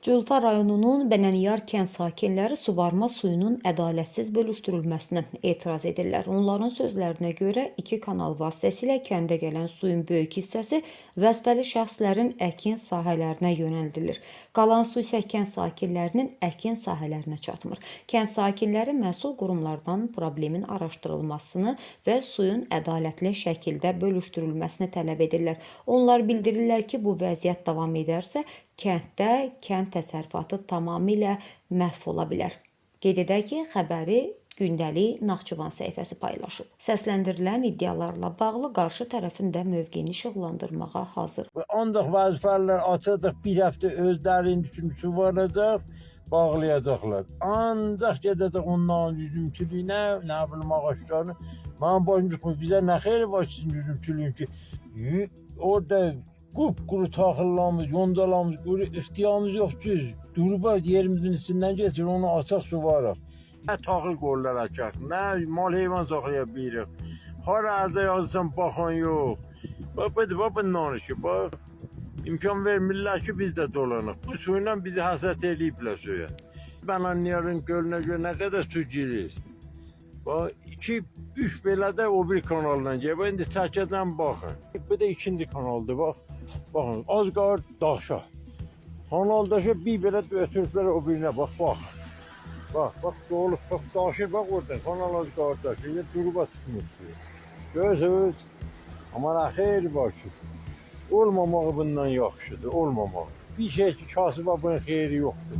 Culfa rayonunun Bənəniyar kənd sakinləri suvarma suyunun ədalətsiz bölüşdürülməsinə etiraz edirlər. Onların sözlərinə görə 2 kanal vasitəsilə kəndə gələn suyun böyük hissəsi vəzifəli şəxslərin əkin sahələrinə yönəldilir. Qalan su isə kənd sakinlərinin əkin sahələrinə çatmır. Kənd sakinləri məsul qurumlardan problemin araşdırılmasını və suyun ədalətli şəkildə bölüşdürülməsini tələb edirlər. Onlar bildirirlər ki, bu vəziyyət davam edərsə, kənddə kənd təsərrüfatı tamamilə məhv ola bilər. Qeyd edək ki, xəbəri gündəlik Naxçıvan səhifəsi paylaşıb. Səsləndirilən iddialarla bağlı qarşı tərəfin də mövqeyini işıqlandırmağa hazır. Ancaq vəzifəlilər açacaq, bir həftə özlərinin üçün su varacaq, bağlayacaqlar. Ancaq gedəcək onların üzümçülüyünə, nə bilim ağaçlarını. Mənim başım çıxmır, bizə nə xeyri var sizin üzümçülüyün ki, orada qupquru taxıllarımız, yoncalarımız, ixtiyarımız yox ki, durba yerimizin içindən geçir, onu açaq su varaq. Nə taxıl qoyurlar açaq, nə mal heyvan saxlaya bilirik. Hara ərzə yazırsan, baxan yox. Bax, bundan ki, bax, imkan vermirlər ki, biz də dolanıq. Bu suyla bizi həsət ediblər suya. Bənəniyarın gölünə görə nə qədər su girir. Bax, 2-3 belə də o bir kanaldan gəlir. İndi çəkədən baxın. Bu da ikinci kanaldır, bax. Baxın, az qar daşa. Kanaldaşa bir belə ötürüblər o birinə, bax. Bax, doğulub, bax, daşır, bax oradan. Kanal az qar daşır, duruba tutmuşdur. Gözünüz, amma nə xeyri var ki, olmamağı bundan yaxşıdır, olmamağı. Bir şey ki, kasıba bunun xeyri yoxdur.